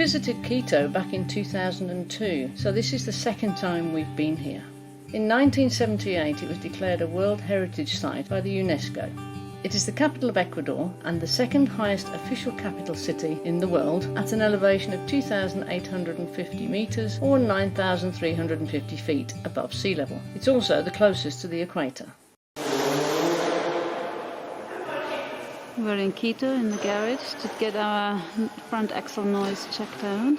visited Quito back in 2002, so this is the second time we've been here. In 1978 it was declared a World Heritage Site by the UNESCO. It is the capital of Ecuador and the second highest official capital city in the world at an elevation of 2,850 metres or 9,350 feet above sea level. It's also the closest to the equator. We're in Quito in the garage to get our front axle noise checked out.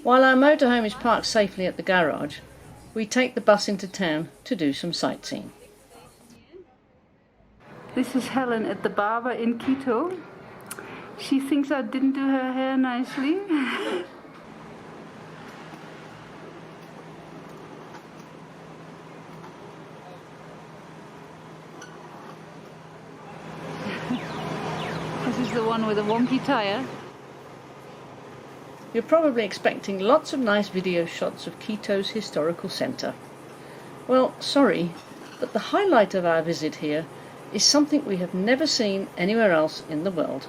While our motorhome is parked safely at the garage, we take the bus into town to do some sightseeing. This is Helen at the barber in Quito. She thinks I didn't do her hair nicely. This is the one with the wonky tire. You're probably expecting lots of nice video shots of Quito's historical centre. Well, sorry, but the highlight of our visit here is something we have never seen anywhere else in the world.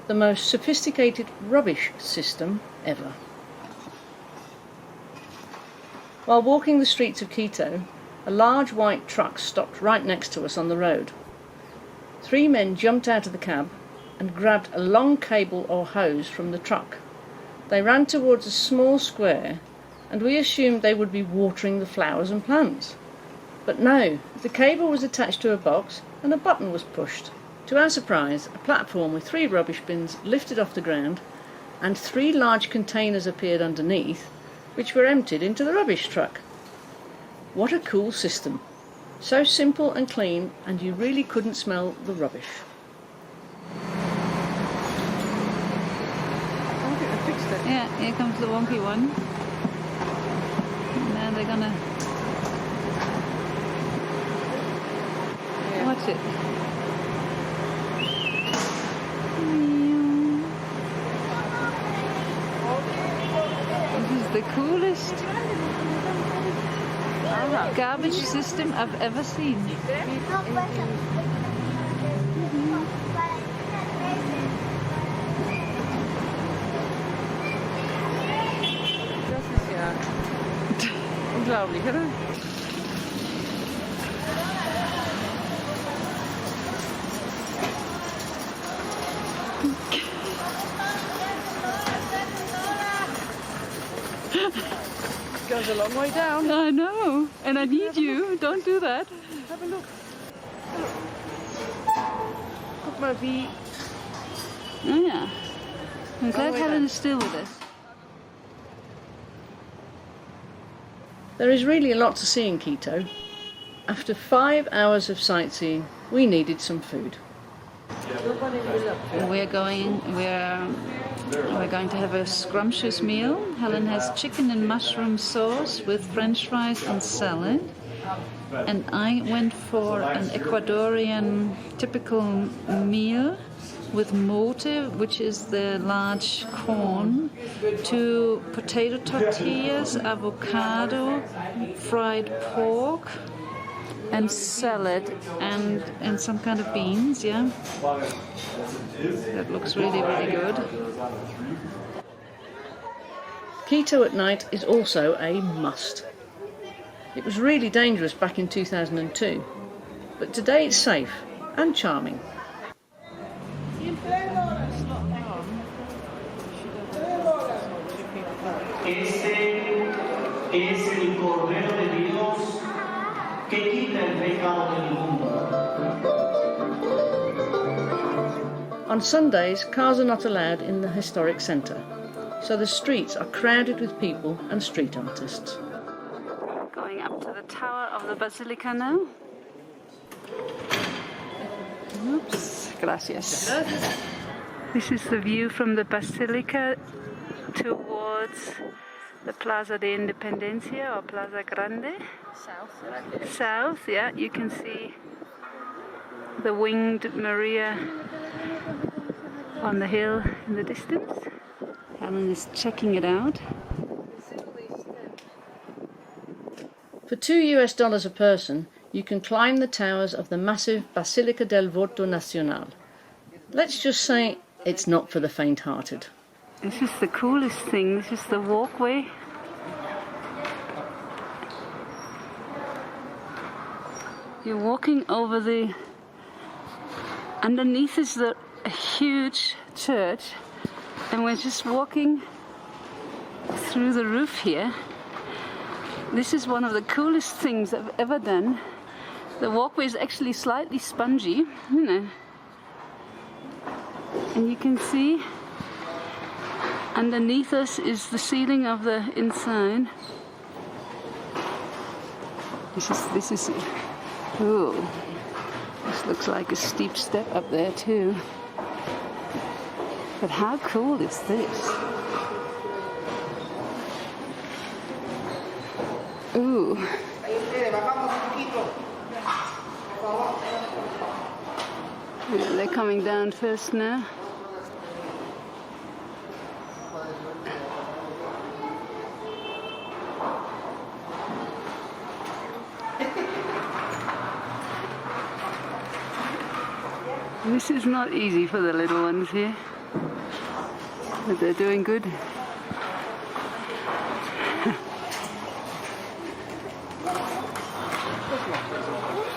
The most sophisticated rubbish system ever. While walking the streets of Quito, a large white truck stopped right next to us on the road. 3 men jumped out of the cab and grabbed a long cable or hose from the truck. They ran towards a small square and we assumed they would be watering the flowers and plants. But no, the cable was attached to a box and a button was pushed. To our surprise, a platform with 3 rubbish bins lifted off the ground and 3 large containers appeared underneath, which were emptied into the rubbish truck. What a cool system. So simple and clean, and you really couldn't smell the rubbish. Yeah, here comes the wonky one. Now they're gonna watch it. This is the coolest garbage system I've ever seen. Unglaublich, oder? It goes a long way down. I know, and I need you. Don't do that. Have a look. Guck mal wie. Oh yeah. I'm glad Helen is still with us. There is really a lot to see in Quito. After 5 hours of sightseeing, we needed some food. We're going to have a scrumptious meal. Helen has chicken and mushroom sauce with French fries and salad. And I went for an Ecuadorian typical meal with mote, which is the large corn, 2 potato tortillas, avocado, fried pork, and salad, and some kind of beans, yeah. That looks really, really good. Quito at night is also a must. It was really dangerous back in 2002, but today it's safe and charming. Ese es el Cordero de Dios que quita el pecado del mundo. On Sundays, cars are not allowed in the historic centre, so the streets are crowded with people and street artists. Going up to the tower of the Basilica now. Oops, gracias. This is the view from the Basilica towards the Plaza de Independencia or Plaza Grande. South, yeah, you can see the winged Maria on the hill in the distance. Helen is checking it out. For $2 a person, you can climb the towers of the massive Basilica del Voto Nacional. Let's just say it's not for the faint-hearted. This is the coolest thing. This is the walkway. You're walking over the... Underneath is a huge church, and we're just walking through the roof here. This is one of the coolest things I've ever done. The walkway is actually slightly spongy, you know. And you can see underneath us is the ceiling of the inside. This is ooh, this looks like a steep step up there too. But how cool is this? Ooh. Yeah, they're coming down first now. This is not easy for the little ones here, but they're doing good.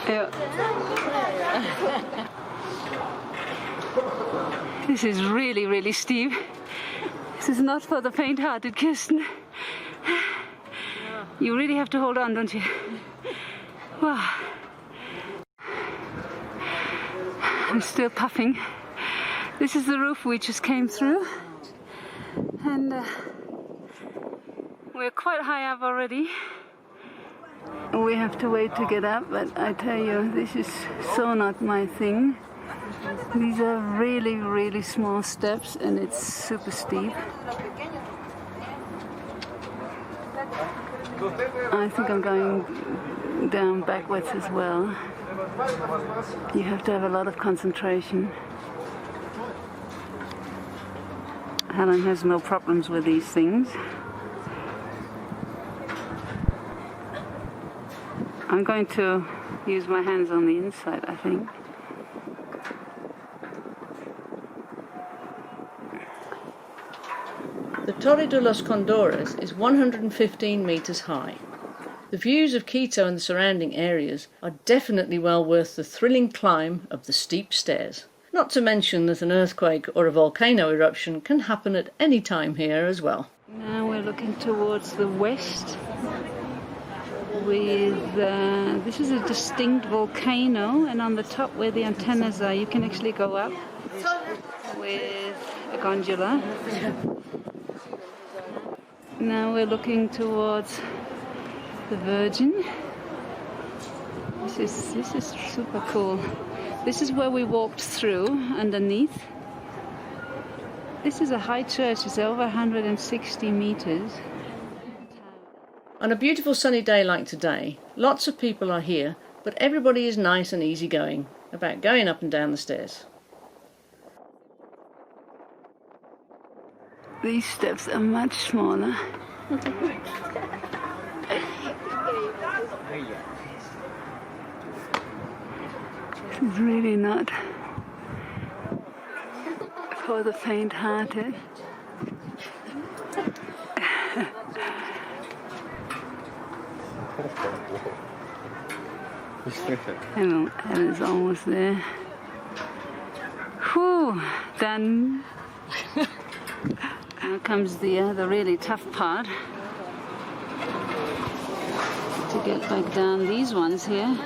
Yeah. This is really, really steep. This is not for the faint-hearted, Kirsten. You really have to hold on, don't you? Wow. I'm still puffing. This is the roof we just came through, and we're quite high up already. We have to wait to get up, but I tell you, this is so not my thing. These are really, really small steps, and it's super steep. I think I'm going down backwards as well. You have to have a lot of concentration. Helen has no problems with these things. I'm going to use my hands on the inside, I think. The Torre de los Condores is 115 metres high. The views of Quito and the surrounding areas are definitely well worth the thrilling climb of the steep stairs. Not to mention that an earthquake or a volcano eruption can happen at any time here as well. Now we're looking towards the west with, this is a distinct volcano, and on the top where the antennas are you can actually go up with a gondola. Now we're looking towards the Virgin. This is super cool. This is where we walked through underneath. This is a high church. It's over 160 meters. On a beautiful sunny day like today, lots of people are here, but everybody is nice and easygoing about going up and down the stairs. These steps are much smaller. This is really not for the faint-hearted. Helen's almost there. Whew, done. Now comes the really tough part. To get back down these ones here.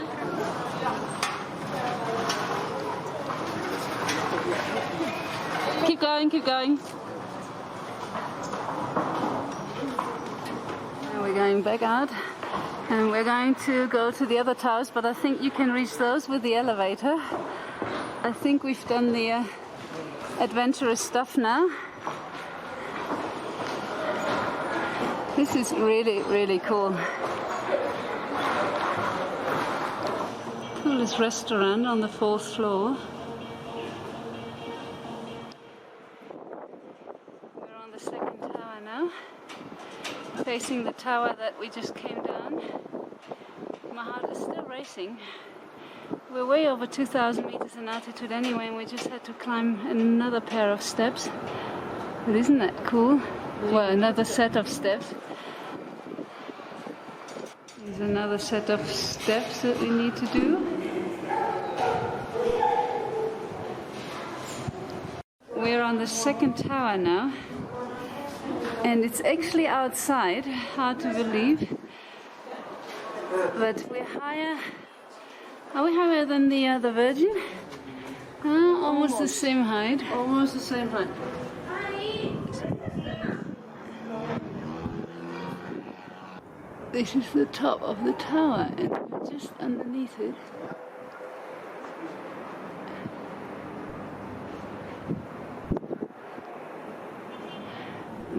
Keep going, keep going. Now we're going back out, and we're going to go to the other towers, but I think you can reach those with the elevator. I think we've done the adventurous stuff now. This is really, really cool. Coolest restaurant on the 4th floor. We're on the 2nd tower now, facing the tower that we just came down. racing. We're way over 2,000 meters in altitude anyway, and we just had to climb another pair of steps. But isn't that cool? Well, another set of steps. There's another set of steps that we need to do. We're on the second tower now, and it's actually outside, hard to believe, but we're higher. Are we higher than the Virgin? Almost the same height. Almost the same height. This is the top of the tower, and we're just underneath it.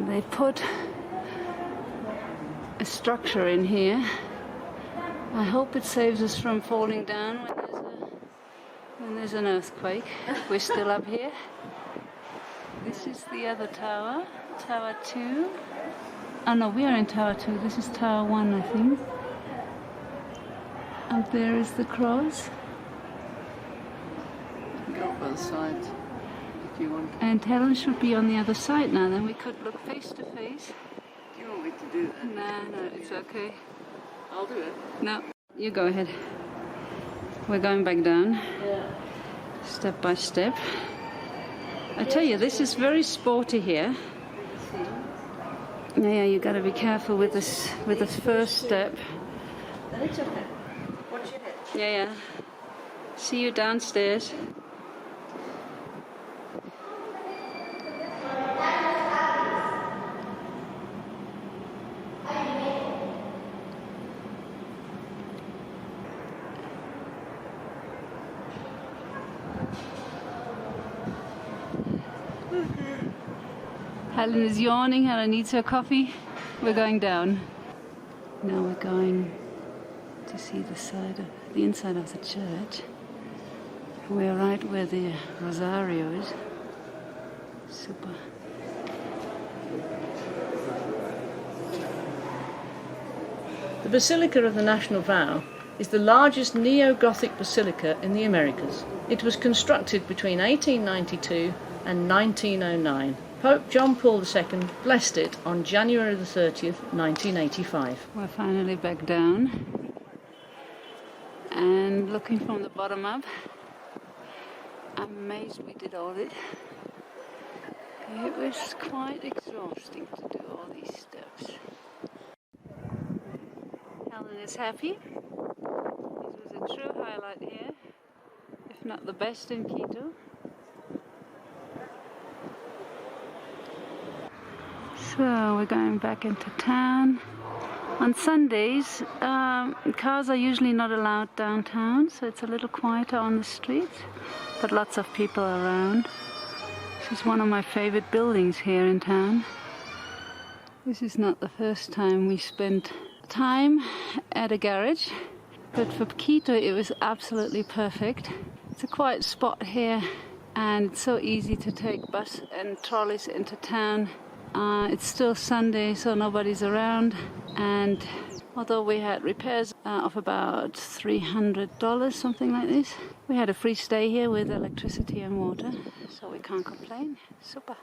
They put a structure in here. I hope it saves us from falling down when there's an earthquake. We're still up here. This is the other tower, Tower 2. Oh no, we are in Tower 2. This is Tower 1, I think. Up there is the cross. Go both sides if you want. And Helen should be on the other side now, then we could look face to face. Do you want me to do that? No, it's okay. I'll do it. No, you go ahead. We're going back down. Yeah. Step by step. I tell you, this is very sporty here. Yeah, you got to be careful with this first step. It's okay. Watch your head. Yeah. See you downstairs. Helen is yawning. Helen needs her coffee. We're going down. Now we're going to see the inside of the church. We're right where the Rosario is. Super. The Basilica of the National Vow is the largest neo-Gothic basilica in the Americas. It was constructed between 1892 and 1909. Pope John Paul II blessed it on January the 30th, 1985. We're finally back down. And looking from the bottom up, I'm amazed we did all it. It was quite exhausting to do all these steps. Helen is happy. This was a true highlight here, if not the best in Quito. So we're going back into town. On Sundays, cars are usually not allowed downtown, so it's a little quieter on the streets, but lots of people around. This is one of my favorite buildings here in town. This is not the first time we spent time at a garage, but for Quito it was absolutely perfect. It's a quiet spot here, and it's so easy to take bus and trolleys into town. It's still Sunday, so nobody's around, and although we had repairs of about $300, something like this, we had a free stay here with electricity and water, so we can't complain. Super.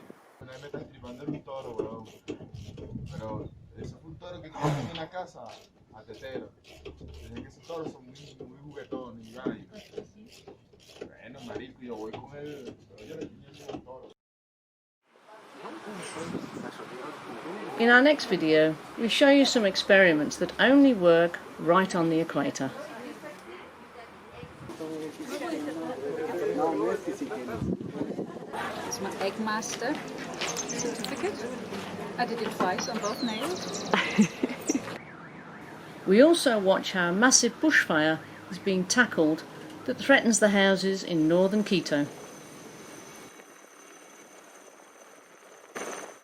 In our next video, we show you some experiments that only work right on the equator. It's my Eggmaster certificate. I did it twice on both nails. We also watch how a massive bushfire is being tackled that threatens the houses in northern Quito.